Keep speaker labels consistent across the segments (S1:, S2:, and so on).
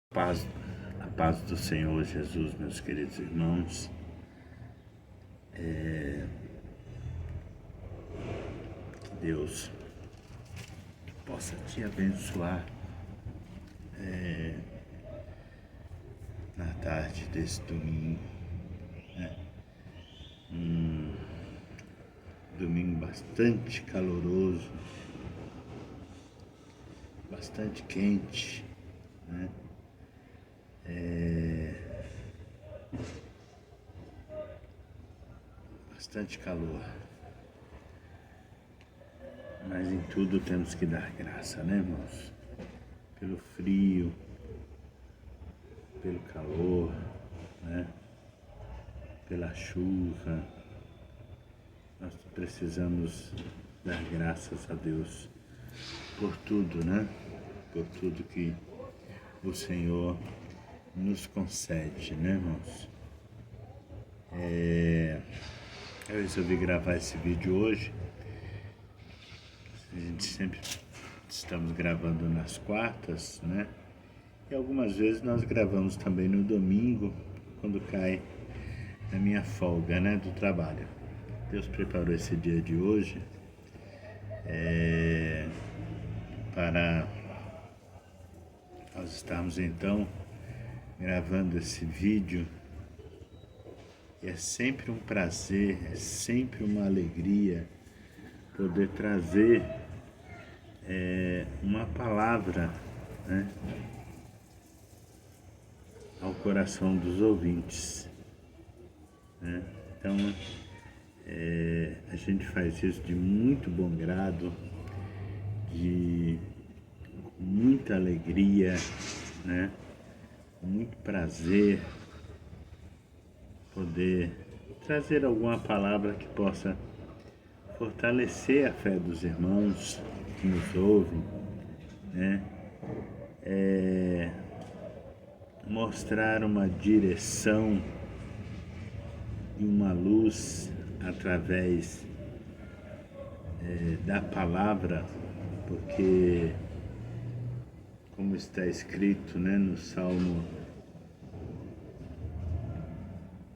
S1: Paz, a paz do Senhor Jesus, meus queridos irmãos. Que Deus possa te abençoar na tarde desse domingo, domingo bastante caloroso, bastante quente, né? Bastante calor, mas em tudo temos que dar graça, né, irmãos? Pelo frio, pelo calor, né? Pela chuva, nós precisamos dar graças a Deus por tudo, né? Por tudo que o Senhor nos concede, né, irmãos? Eu resolvi gravar esse vídeo hoje. A gente sempre estamos gravando nas quartas, né? E algumas vezes nós gravamos também no domingo, quando cai a minha folga, né, do trabalho. Deus preparou esse dia de hoje para nós estarmos então gravando esse vídeo. E é sempre um prazer, é sempre uma alegria poder trazer uma palavra, né, ao coração dos ouvintes, né? Então, a gente faz isso de muito bom grado, de muita alegria, né? Com muito prazer, poder trazer alguma palavra que possa fortalecer a fé dos irmãos que nos ouvem, né? Mostrar uma direção e uma luz através da palavra, porque, como está escrito, né, no Salmo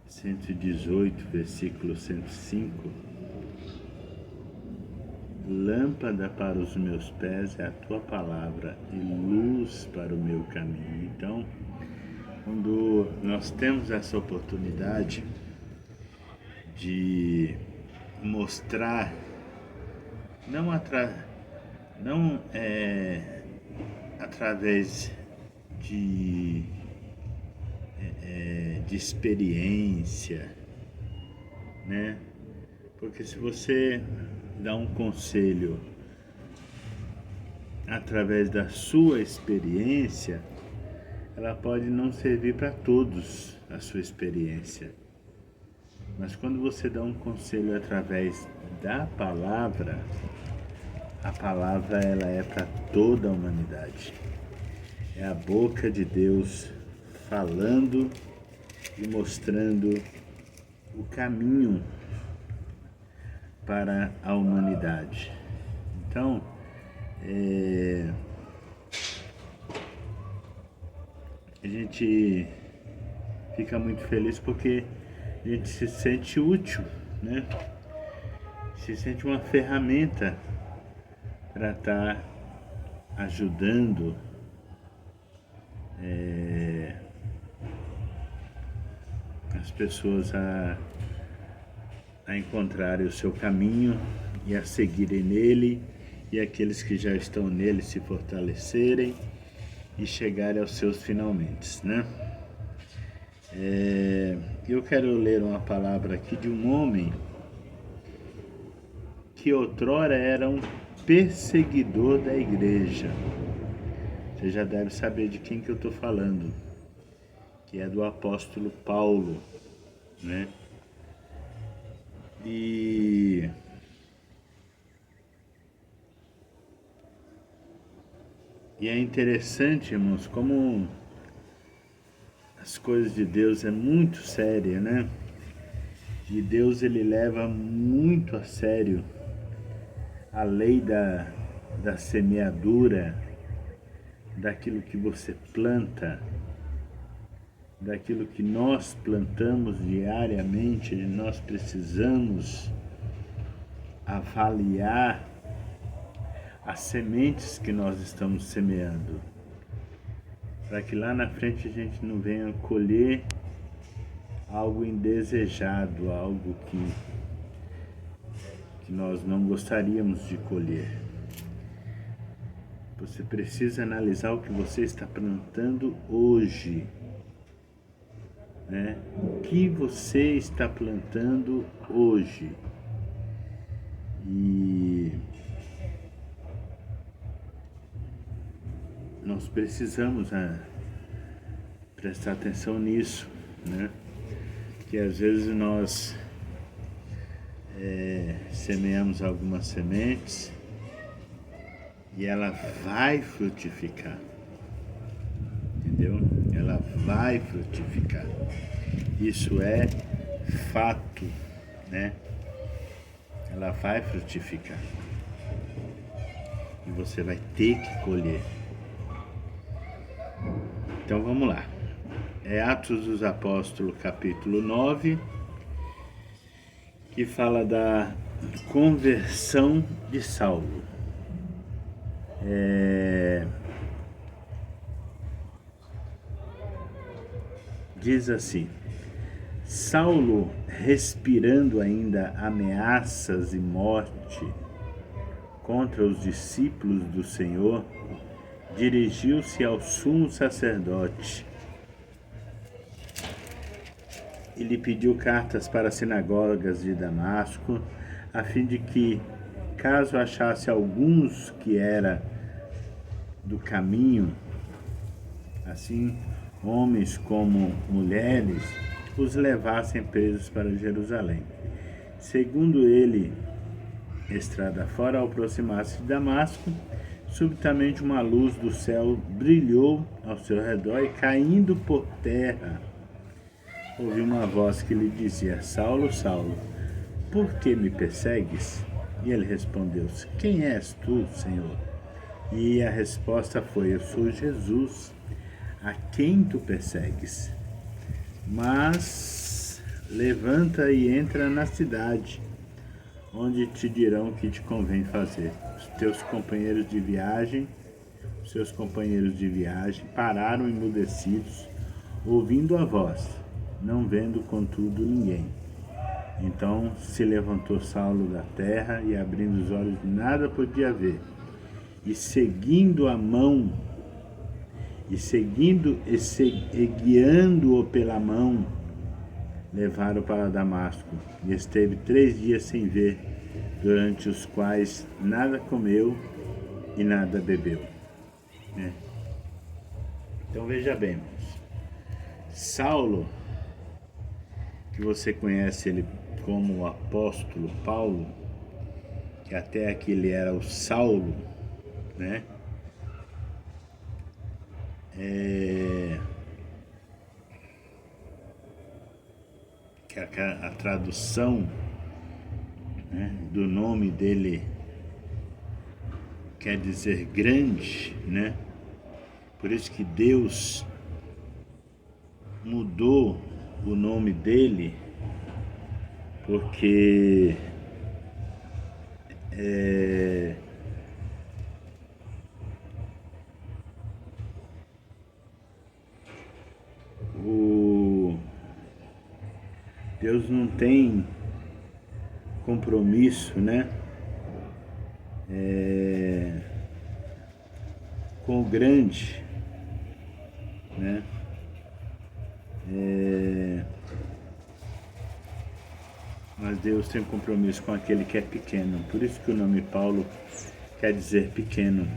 S1: 118, versículo 105, lâmpada para os meus pés é a tua palavra e luz para o meu caminho. Então, quando nós temos essa oportunidade de mostrar, não através de experiência, né? Porque se você dá um conselho através da sua experiência, ela pode não servir para todos a sua experiência. Mas quando você dá um conselho através da palavra, a palavra ela é para toda a humanidade. É a boca de Deus falando e mostrando o caminho para a humanidade. Então, a gente fica muito feliz porque a gente se sente útil, né? Se sente uma ferramenta para estar ajudando as pessoas a encontrarem o seu caminho e a seguirem nele, e aqueles que já estão nele se fortalecerem e chegarem aos seus finalmente, né? Eu quero ler uma palavra aqui de um homem que outrora era um perseguidor da igreja. Você já deve saber de quem que eu estou falando, que é do apóstolo Paulo, né? E é interessante, irmãos, como as coisas de Deus é muito séria, né? E Deus ele leva muito a sério a lei da semeadura, daquilo que você planta, daquilo que nós plantamos diariamente, nós precisamos avaliar as sementes que nós estamos semeando, para que lá na frente a gente não venha colher algo indesejado, algo que nós não gostaríamos de colher. Você precisa analisar o que você está plantando hoje, né? O que você está plantando hoje. E nós precisamos prestar atenção nisso, né? Que às vezes nós semeamos algumas sementes e ela vai frutificar, entendeu? Ela vai frutificar. Isso é fato, né? Ela vai frutificar. E você vai ter que colher. Então vamos lá. É Atos dos Apóstolos, capítulo 9, que fala da conversão de Saulo. Diz assim: Saulo, respirando ainda ameaças e morte contra os discípulos do Senhor, dirigiu-se ao sumo sacerdote e lhe pediu cartas para as sinagogas de Damasco, a fim de que, caso achasse alguns que era do caminho, assim homens como mulheres, os levassem presos para Jerusalém. Segundo ele, estrada fora, ao aproximar-se de Damasco, subitamente uma luz do céu brilhou ao seu redor e, caindo por terra, ouviu uma voz que lhe dizia: Saulo, Saulo, por que me persegues? E ele respondeu: Quem és tu, Senhor? E a resposta foi: Eu sou Jesus, a quem tu persegues. Mas levanta e entra na cidade, onde te dirão o que te convém fazer. Seus companheiros de viagem pararam emudecidos, ouvindo a voz, não vendo contudo ninguém. Então se levantou Saulo da terra e, abrindo os olhos, nada podia ver. E guiando-o pela mão, levaram para Damasco. E esteve 3 dias sem ver, durante os quais nada comeu e nada bebeu. Então veja bem, irmãos. Saulo, que você conhece ele como o apóstolo Paulo, que até aqui ele era o Saulo, né? Que a tradução, né, do nome dele quer dizer grande, né? Por isso que Deus mudou o nome dele, porque Deus não tem compromisso, né? Com o grande, né? Mas Deus tem compromisso com aquele que é pequeno. Por isso que o nome Paulo quer dizer pequeno.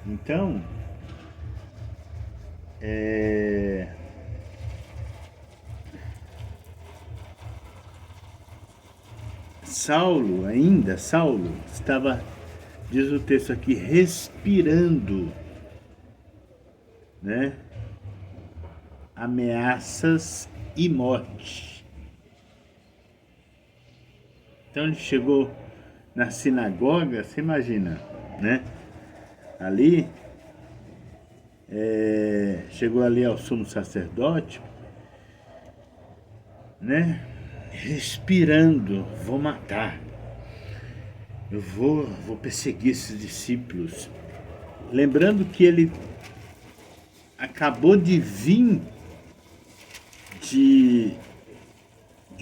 S1: Então, Saulo estava, diz o texto aqui, respirando, né? Ameaças e morte. Então ele chegou na sinagoga, você imagina, né? Ali chegou ali ao sumo sacerdote, né? Respirando, vou matar, eu vou perseguir esses discípulos. Lembrando que ele acabou de vir de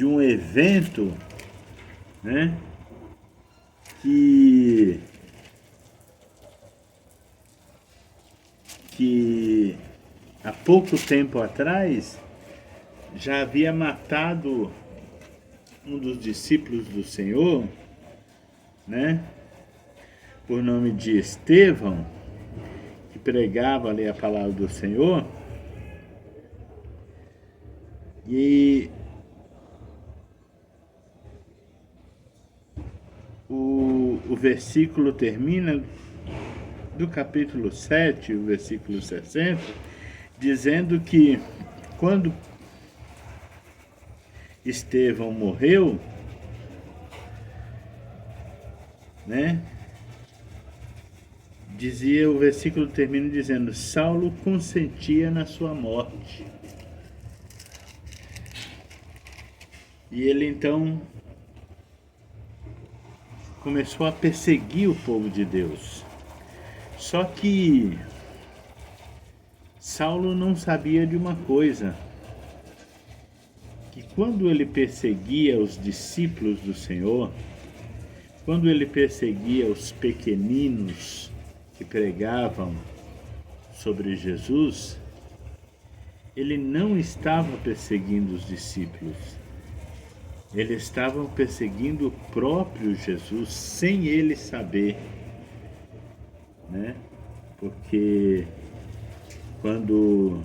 S1: um evento, né? Que há pouco tempo atrás já havia matado um dos discípulos do Senhor, né? Por nome de Estevão, que pregava ali a palavra do Senhor. E o versículo termina do capítulo 7, o versículo 60, dizendo que quando Estevão morreu, né? Dizia, o versículo termina dizendo: Saulo consentia na sua morte. E ele então começou a perseguir o povo de Deus. Só que Saulo não sabia de uma coisa, que quando ele perseguia os discípulos do Senhor, quando ele perseguia os pequeninos que pregavam sobre Jesus, ele não estava perseguindo os discípulos. Ele estava perseguindo o próprio Jesus, sem ele saber, né? Porque quando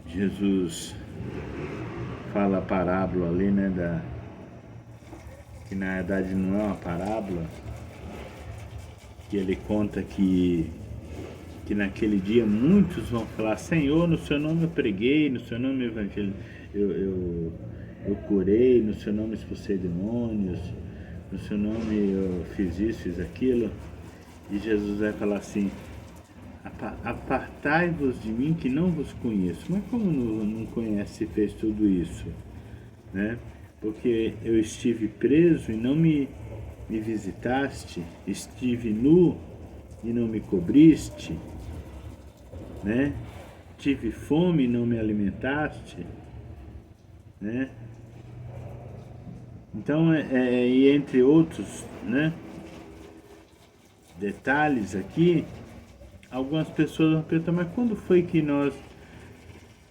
S1: Jesus fala a parábola ali, né, que na verdade não é uma parábola, que ele conta que naquele dia muitos vão falar: Senhor, no seu nome eu preguei, no seu nome eu curei, no seu nome expulsei demônios, no seu nome eu fiz isso, fiz aquilo. E Jesus vai falar assim: apartai-vos de mim que não vos conheço. Mas como não conhece e fez tudo isso, né? Porque eu estive preso e não me visitaste, estive nu e não me cobriste, né? Tive fome e não me alimentaste, né? Então, e entre outros, né, detalhes aqui, algumas pessoas vão perguntar: mas quando foi que nós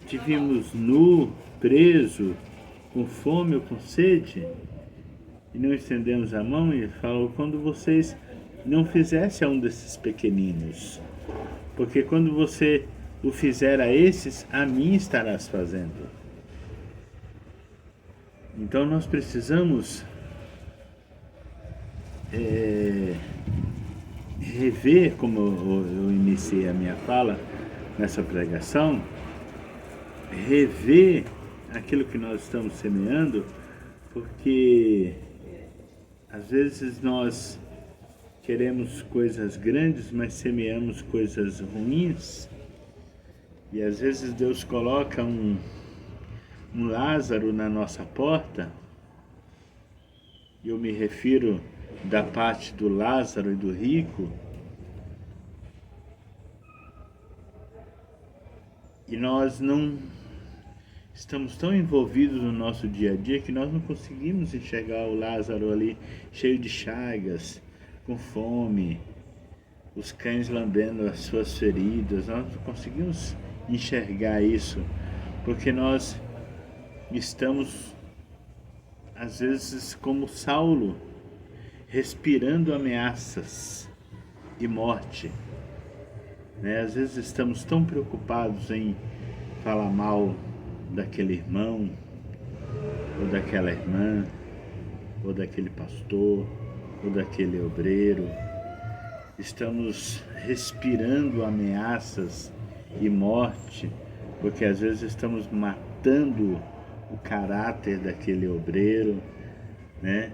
S1: te vimos nu, preso, com fome ou com sede, e não estendemos a mão? E falou: quando vocês não fizessem a um desses pequeninos, porque quando você o fizer a esses, a mim estarás fazendo. Então nós precisamos rever, como eu iniciei a minha fala nessa pregação, rever aquilo que nós estamos semeando, porque às vezes nós queremos coisas grandes, mas semeamos coisas ruins. E às vezes Deus coloca um Lázaro na nossa porta. Eu me refiro da parte do Lázaro e do rico. E nós não estamos tão envolvidos no nosso dia a dia que nós não conseguimos enxergar o Lázaro ali cheio de chagas, com fome, os cães lambendo as suas feridas. Nós não conseguimos enxergar isso, porque nós estamos, às vezes, como Saulo, respirando ameaças e morte, né? Às vezes estamos tão preocupados em falar mal daquele irmão, ou daquela irmã, ou daquele pastor, ou daquele obreiro. Estamos respirando ameaças e morte, porque às vezes estamos matando o caráter daquele obreiro, né?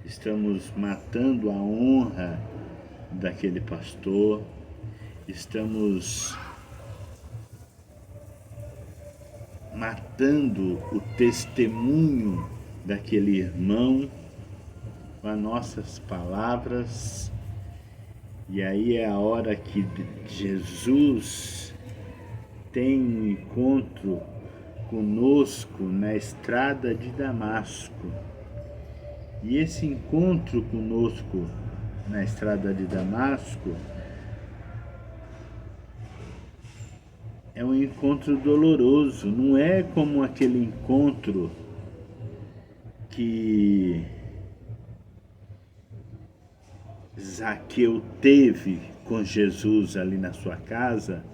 S1: Estamos matando a honra daquele pastor, estamos matando o testemunho daquele irmão com as nossas palavras. E aí é a hora que Jesus tem um encontro conosco na estrada de Damasco. E esse encontro conosco na estrada de Damasco é um encontro doloroso, não é como aquele encontro que Zaqueu teve com Jesus ali na sua casa,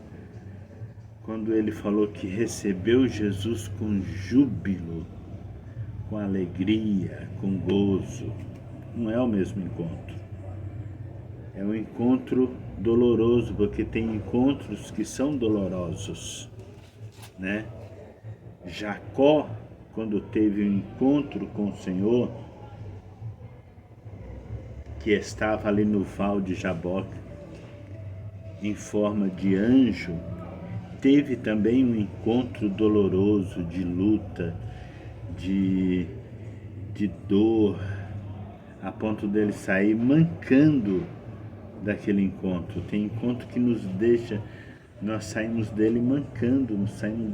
S1: quando ele falou que recebeu Jesus com júbilo, com alegria, com gozo. Não é o mesmo encontro. É um encontro doloroso, porque tem encontros que são dolorosos, né? Jacó, quando teve um encontro com o Senhor, que estava ali no val de Jaboque, em forma de anjo, teve também um encontro doloroso, de luta, de dor, a ponto dele sair mancando daquele encontro. Tem encontro que nos deixa, nós saímos dele mancando, nós saímos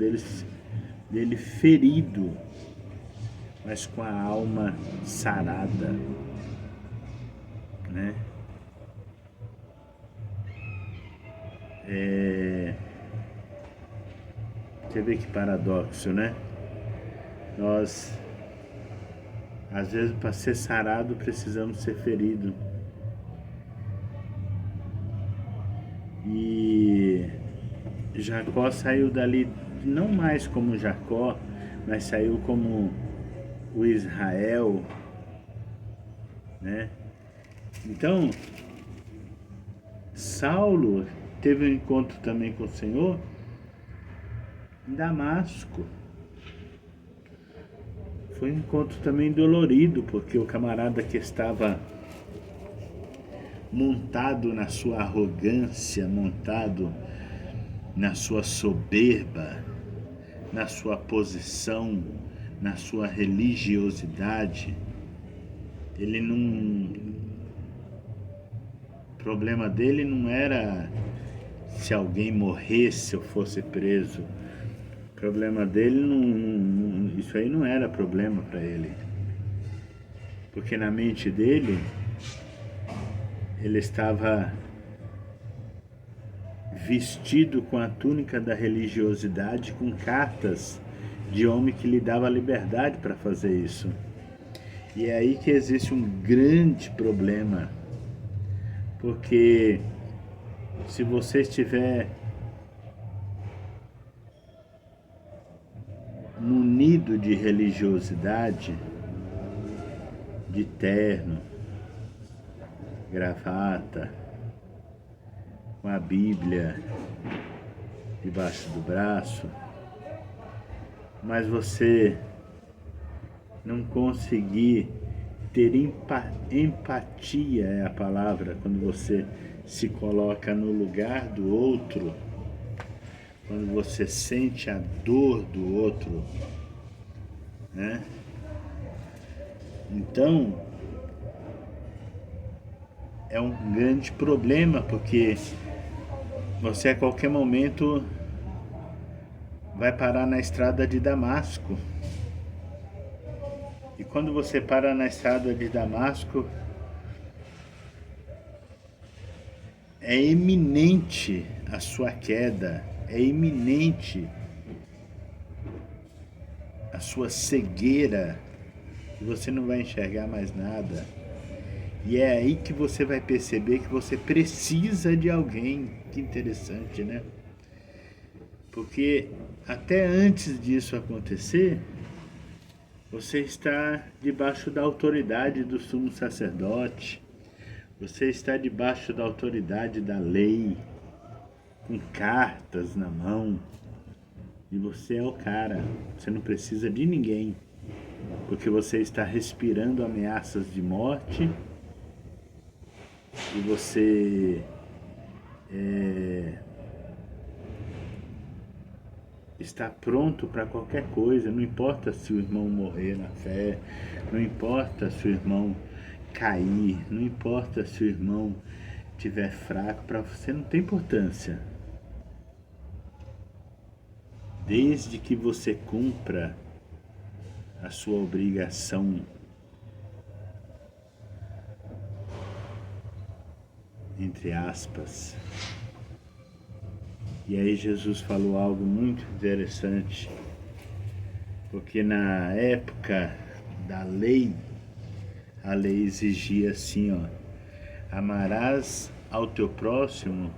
S1: dele ferido, mas com a alma sarada, né? Você vê que paradoxo, né? Nós, às vezes, para ser sarado, precisamos ser ferido. E Jacó saiu dali não mais como Jacó, mas saiu como o Israel, né? Então, Saulo teve um encontro também com o Senhor em Damasco. Foi um encontro também dolorido, porque o camarada que estava montado na sua arrogância, montado na sua soberba, na sua posição, na sua religiosidade, ele não... O problema dele não era se alguém morresse ou fosse preso. O problema dele isso aí não era problema para ele. Porque na mente dele, ele estava vestido com a túnica da religiosidade, com cartas de homem que lhe dava liberdade para fazer isso. E é aí que existe um grande problema, porque se você estiver munido de religiosidade, de terno, gravata, com a Bíblia debaixo do braço, mas você não conseguir ter empatia, é a palavra, quando você se coloca no lugar do outro, quando você sente a dor do outro, né? Então, é um grande problema, porque você a qualquer momento vai parar na estrada de Damasco. E quando você para na estrada de Damasco, é iminente a sua queda, é iminente a sua cegueira, e você não vai enxergar mais nada. E é aí que você vai perceber que você precisa de alguém. Que interessante, né? Porque até antes disso acontecer, você está debaixo da autoridade do sumo sacerdote, você está debaixo da autoridade da lei, com cartas na mão, e você é o cara, você não precisa de ninguém, porque você está respirando ameaças de morte e você está pronto para qualquer coisa, não importa se o irmão morrer na fé, não importa se o irmão cair, não importa se o irmão estiver fraco, para você não tem importância. Desde que você cumpra a sua obrigação, entre aspas. E aí Jesus falou algo muito interessante, porque na época da lei, a lei exigia assim, ó, amarás ao teu próximo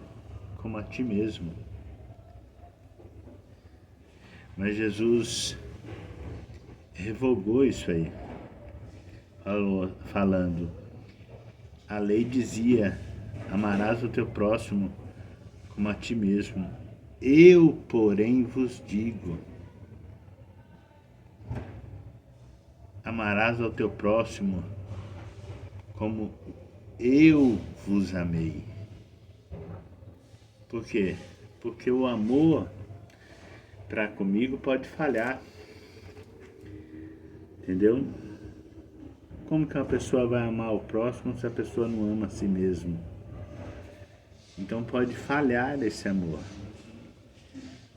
S1: como a ti mesmo. Mas Jesus revogou isso aí, falando, a lei dizia, amarás o teu próximo como a ti mesmo. Eu, porém, vos digo, amarás ao teu próximo como eu vos amei. Por quê? Porque o amor para comigo pode falhar. Entendeu? Como que uma pessoa vai amar o próximo se a pessoa não ama a si mesma? Então pode falhar esse amor.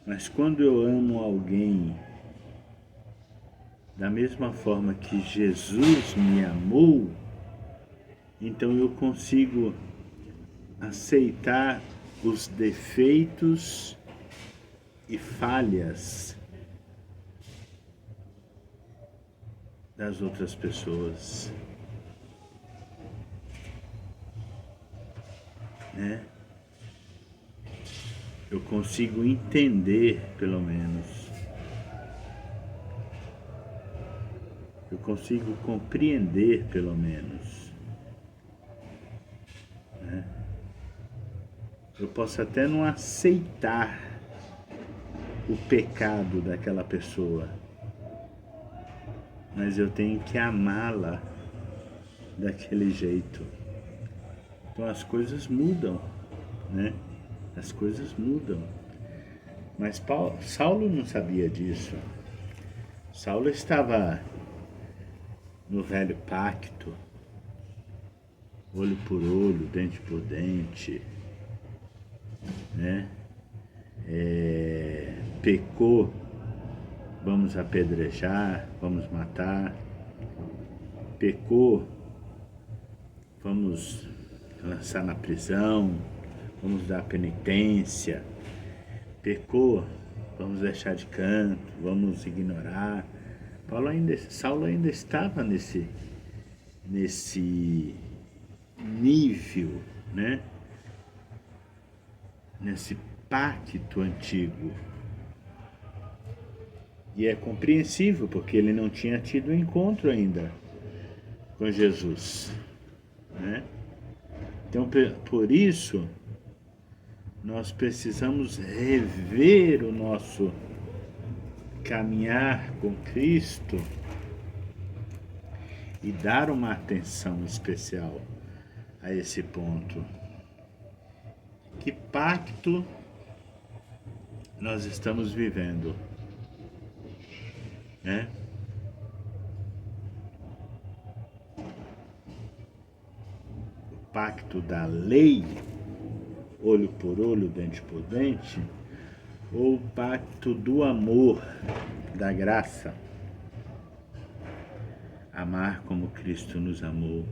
S1: Mas quando eu amo alguém da mesma forma que Jesus me amou, então eu consigo aceitar os defeitos e falhas das outras pessoas, né? Eu consigo entender, pelo menos. Eu consigo compreender, pelo menos. Né? Eu posso até não aceitar o pecado daquela pessoa, mas eu tenho que amá-la daquele jeito. Então as coisas mudam, né? As coisas mudam. Mas Saulo não sabia disso. Saulo estava no velho pacto, olho por olho, dente por dente, né? Pecou, vamos apedrejar, vamos matar. Pecou, vamos lançar na prisão, vamos dar penitência. Pecou, vamos deixar de canto, vamos ignorar. Saulo ainda estava nesse nível, né? Nesse pacto antigo. E é compreensível, porque ele não tinha tido encontro ainda com Jesus, né? Então, por isso, nós precisamos rever o nosso caminhar com Cristo e dar uma atenção especial a esse ponto. Que pacto nós estamos vivendo, né? O pacto da lei, olho por olho, dente por dente, ou o pacto do amor, da graça, amar como Cristo nos amou.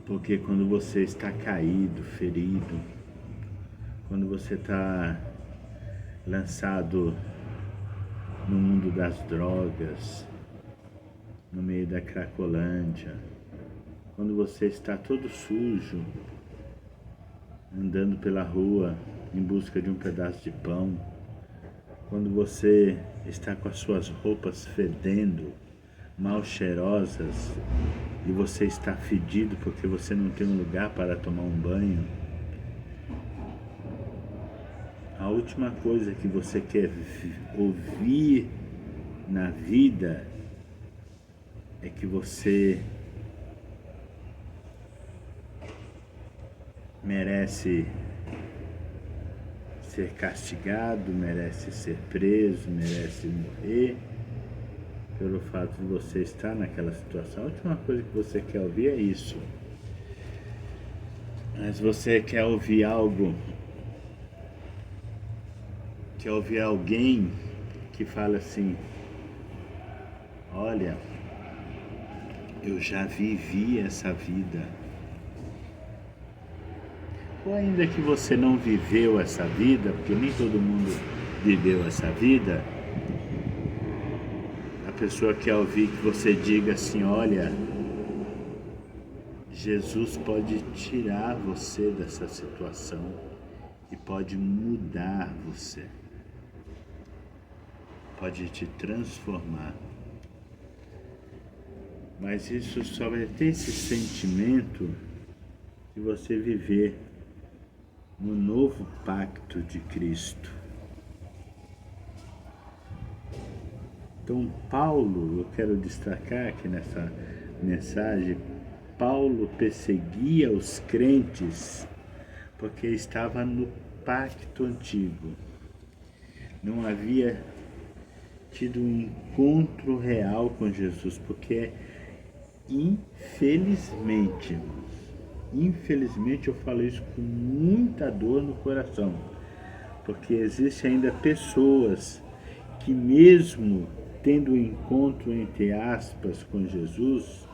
S1: Porque quando você está caído, ferido, quando você está lançado no mundo das drogas, no meio da Cracolândia, quando você está todo sujo, andando pela rua em busca de um pedaço de pão, quando você está com as suas roupas fedendo, mal cheirosas, e você está fedido porque você não tem um lugar para tomar um banho, a última coisa que você quer ouvir na vida é que você merece ser castigado, merece ser preso, merece morrer pelo fato de você estar naquela situação. A última coisa que você quer ouvir é isso. Mas você quer ouvir algo, quer ouvir alguém que fala assim: olha, eu já vivi essa vida. Ou ainda que você não viveu essa vida, porque nem todo mundo viveu essa vida, a pessoa quer ouvir que você diga assim: olha, Jesus pode tirar você dessa situação e pode mudar você, pode te transformar. Mas isso só vai ter esse sentimento se você viver no novo pacto de Cristo. Então Paulo, eu quero destacar aqui nessa mensagem, Paulo perseguia os crentes porque estava no pacto antigo. Não havia tido um encontro real com Jesus, porque infelizmente eu falo isso com muita dor no coração, porque existem ainda pessoas que mesmo tendo um encontro entre aspas com Jesus,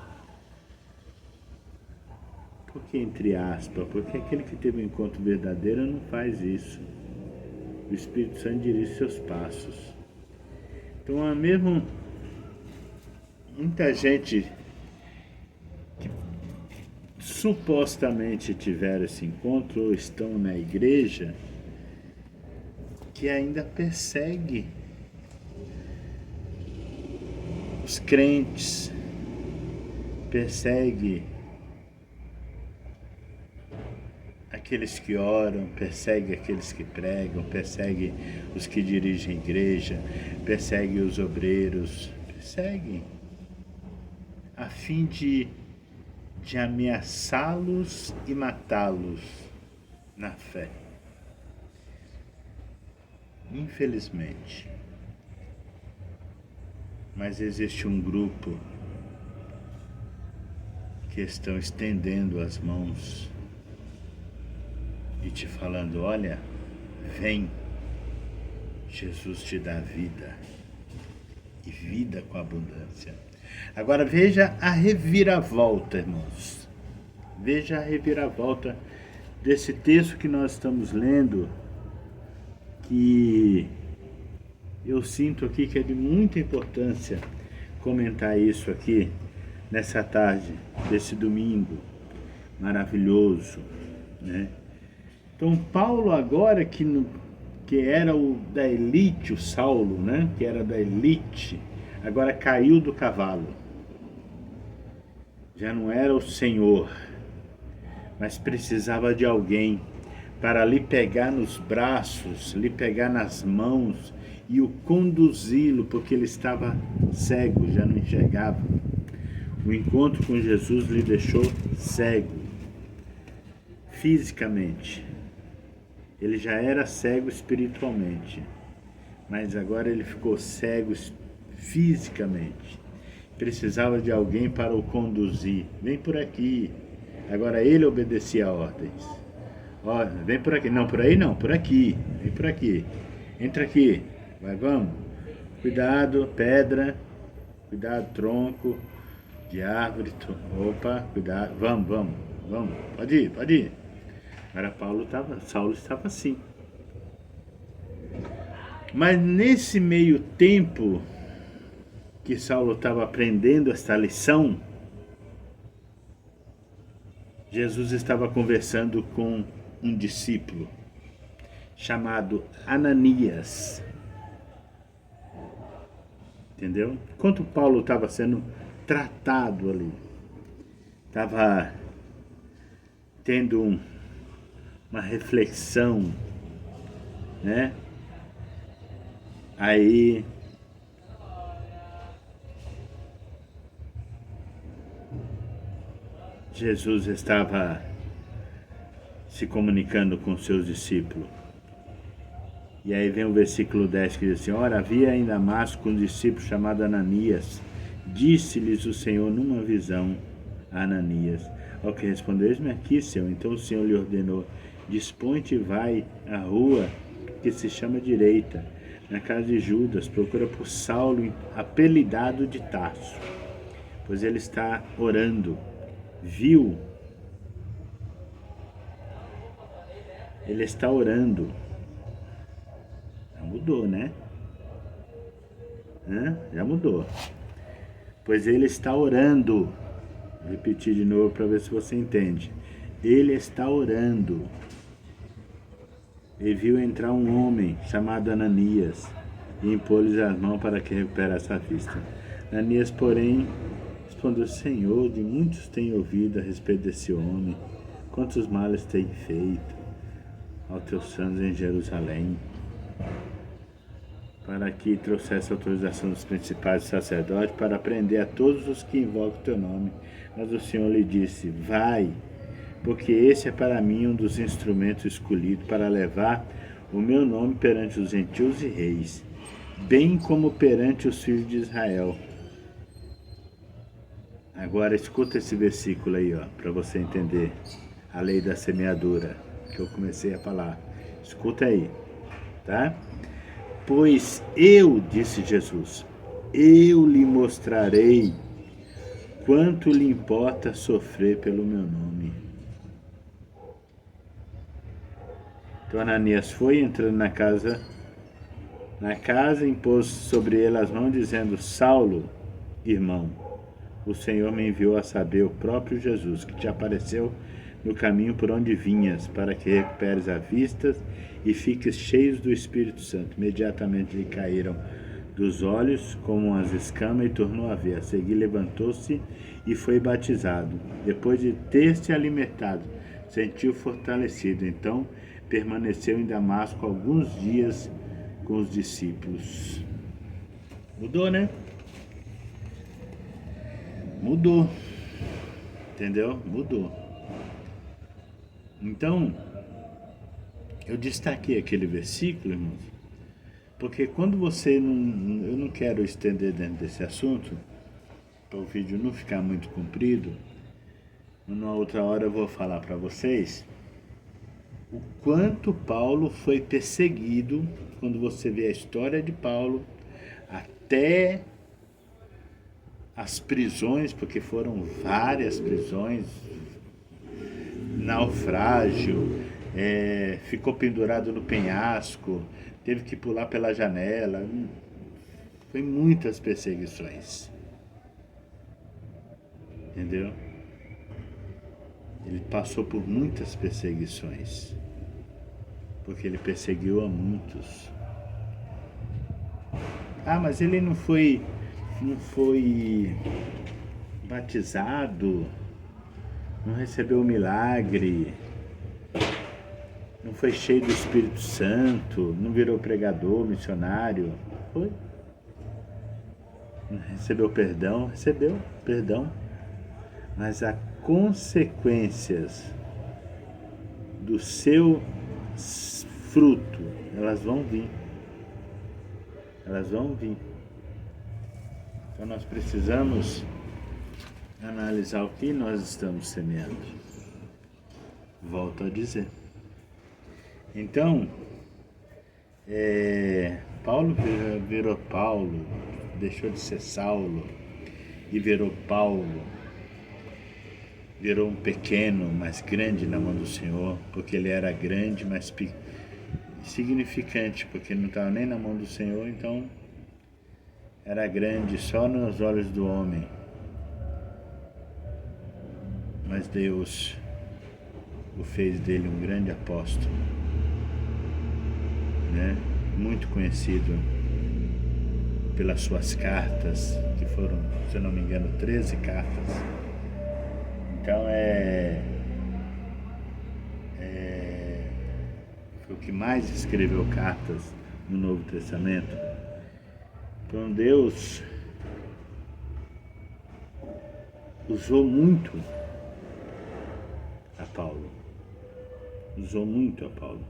S1: por que entre aspas? Porque aquele que teve um encontro verdadeiro não faz isso. O Espírito Santo dirige seus passos. Então, mesmo muita gente que supostamente tiveram esse encontro ou estão na igreja, que ainda persegue os crentes, persegue aqueles que oram, persegue aqueles que pregam, persegue os que dirigem a igreja, persegue os obreiros, persegue a fim de ameaçá-los e matá-los na fé. Infelizmente. Mas existe um grupo que estão estendendo as mãos e te falando: olha, vem, Jesus te dá vida, e vida com abundância. Agora veja a reviravolta, irmãos. Veja a reviravolta desse texto que nós estamos lendo, que eu sinto aqui que é de muita importância comentar isso aqui nessa tarde, desse domingo maravilhoso, né? Então Paulo agora que era o da elite, o Saulo, né? Que era da elite, agora caiu do cavalo. Já não era o Senhor, mas precisava de alguém para lhe pegar nos braços, lhe pegar nas mãos e o conduzi-lo, porque ele estava cego, já não enxergava. O encontro com Jesus lhe deixou cego, fisicamente. Ele já era cego espiritualmente, mas agora ele ficou cego fisicamente. Precisava de alguém para o conduzir. Vem por aqui. Agora ele obedecia a ordens. Ó, vem por aqui. Não, por aí não, por aqui. Vem por aqui. Entra aqui. Vai, vamos. Cuidado, pedra. Cuidado, tronco de árvore. Opa, cuidado. Vamos. Pode ir. Agora Saulo estava assim. Mas nesse meio tempo que Saulo estava aprendendo esta lição, Jesus estava conversando com um discípulo chamado Ananias. Entendeu? Enquanto Paulo estava sendo tratado ali, estava tendo uma reflexão, né? Aí Jesus estava se comunicando com seus discípulos. E aí vem o versículo 10 que diz assim: ora, havia em Damasco um discípulo chamado Ananias. Disse-lhes o Senhor numa visão a Ananias. Ao que respondeu: eis-me aqui, Senhor. Então o Senhor lhe ordenou: dispõe-te e vai à rua que se chama Direita, na casa de Judas, procura por Saulo, apelidado de Tarso, pois ele está orando. Viu? Ele está orando. Já mudou, né? Já mudou. Pois ele está orando. Vou repetir de novo para ver se você entende. Ele está orando. E viu entrar um homem chamado Ananias e impôs-lhes as mãos para que recuperasse a vista. Ananias, porém, respondeu: Senhor, de muitos tenho ouvido a respeito desse homem, quantos males tem feito aos teus santos em Jerusalém, para que trouxesse autorização dos principais sacerdotes para prender a todos os que invocam o teu nome. Mas o Senhor lhe disse: vai, porque esse é para mim um dos instrumentos escolhidos para levar o meu nome perante os gentios e reis, bem como perante os filhos de Israel. Agora escuta esse versículo aí, para você entender a lei da semeadura, que eu comecei a falar. Escuta aí, tá? Pois eu, disse Jesus, eu lhe mostrarei quanto lhe importa sofrer pelo meu nome. Então Ananias foi, entrando na casa, impôs sobre ele as mãos, dizendo: Saulo, irmão, o Senhor me enviou a saber, o próprio Jesus, que te apareceu no caminho por onde vinhas, para que recuperes a vista e fiques cheios do Espírito Santo. Imediatamente lhe caíram dos olhos como as escamas e tornou a ver. A seguir levantou-se e foi batizado. Depois de ter se alimentado, sentiu fortalecido. Então permaneceu em Damasco alguns dias com os discípulos. Mudou, né? Mudou. Entendeu? Mudou. Então, eu destaquei aquele versículo, irmãos, porque quando você não... Eu não quero estender dentro desse assunto, para o vídeo não ficar muito comprido. Numa outra hora eu vou falar para vocês o quanto Paulo foi perseguido, quando você vê a história de Paulo, até as prisões, porque foram várias prisões, naufrágio, ficou pendurado no penhasco, teve que pular pela janela. Foi muitas perseguições. Entendeu? Ele passou por muitas perseguições, porque ele perseguiu a muitos. Mas ele não foi batizado, não recebeu o milagre, não foi cheio do Espírito Santo, não virou pregador, missionário. Foi. Não recebeu perdão? Recebeu perdão. Mas as consequências do seu fruto, elas vão vir. Elas vão vir. Então nós precisamos analisar o que nós estamos semeando. Volto a dizer. Então, Paulo virou Paulo, deixou de ser Saulo e virou Paulo. Virou um pequeno, mas grande na mão do Senhor, porque ele era grande, mas insignificante, porque ele não estava nem na mão do Senhor, então era grande só nos olhos do homem. Mas Deus o fez dele um grande apóstolo, né? Muito conhecido pelas suas cartas, que foram, se eu não me engano, 13 cartas. Então foi o que mais escreveu cartas no Novo Testamento. Então Deus usou muito Paulo. Usou muito a Paulo.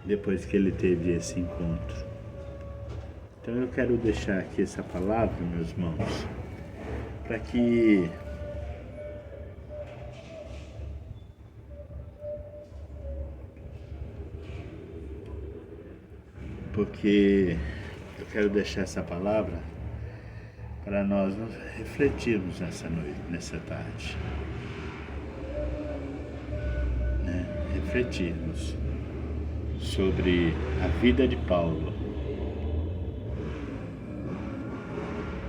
S1: Depois que ele teve esse encontro. Então eu quero deixar aqui essa palavra, meus irmãos, para que eu quero deixar essa palavra para nós nos refletirmos nessa noite, nessa tarde, né? Refletirmos sobre a vida de Paulo.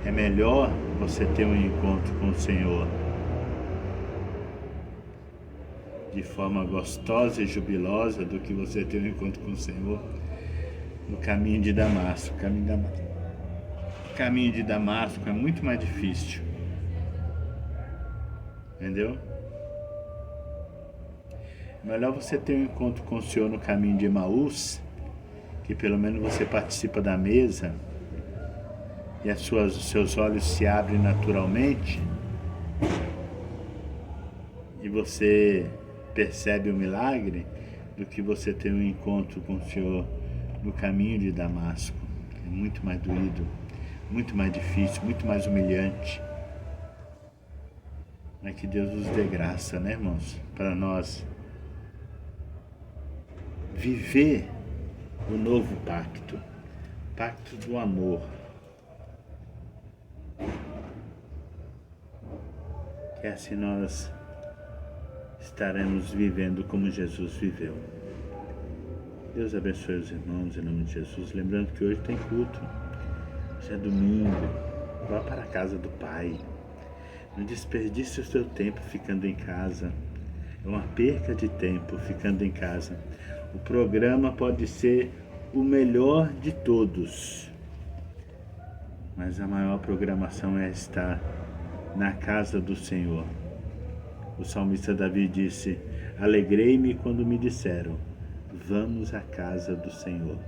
S1: É melhor você ter um encontro com o Senhor de forma gostosa e jubilosa do que você ter um encontro com o Senhor no caminho de Damasco. O caminho de Damasco é muito mais difícil. Entendeu? É melhor você ter um encontro com o Senhor no caminho de Emaús, que pelo menos você participa da mesa e os seus olhos se abrem naturalmente e você percebe o milagre, do que você ter um encontro com o Senhor no caminho de Damasco. É muito mais doído, muito mais difícil, muito mais humilhante. Mas que Deus nos dê graça, né, irmãos? Para nós viver o novo pacto, pacto do amor. Que assim nós estaremos vivendo como Jesus viveu. Deus abençoe os irmãos em nome de Jesus. Lembrando que hoje tem culto, hoje é domingo. Vá para a casa do Pai. Não desperdice o seu tempo ficando em casa. É uma perca de tempo ficando em casa. O programa pode ser o melhor de todos, mas a maior programação é estar na casa do Senhor. O salmista Davi disse: alegrei-me quando me disseram, vamos à casa do Senhor.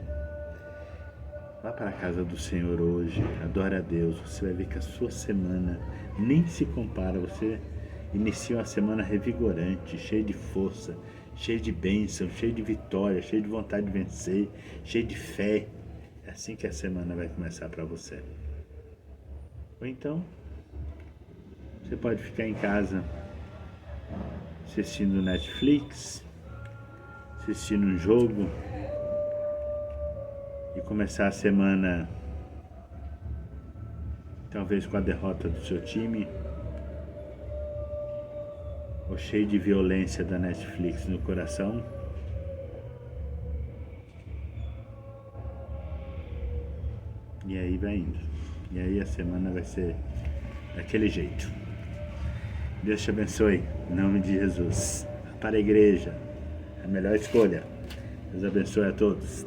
S1: Vá para a casa do Senhor hoje, adore a Deus. Você vai ver que a sua semana nem se compara. Você inicia uma semana revigorante, cheia de força, cheia de bênção, cheia de vitória, cheia de vontade de vencer, cheia de fé. É assim que a semana vai começar para você. Ou então, você pode ficar em casa assistindo Netflix, assistindo um jogo e começar a semana talvez com a derrota do seu time ou cheio de violência da Netflix no coração. E aí vai indo. E aí a semana vai ser daquele jeito. Deus te abençoe, em nome de Jesus. Para a igreja, a melhor escolha. Deus abençoe a todos.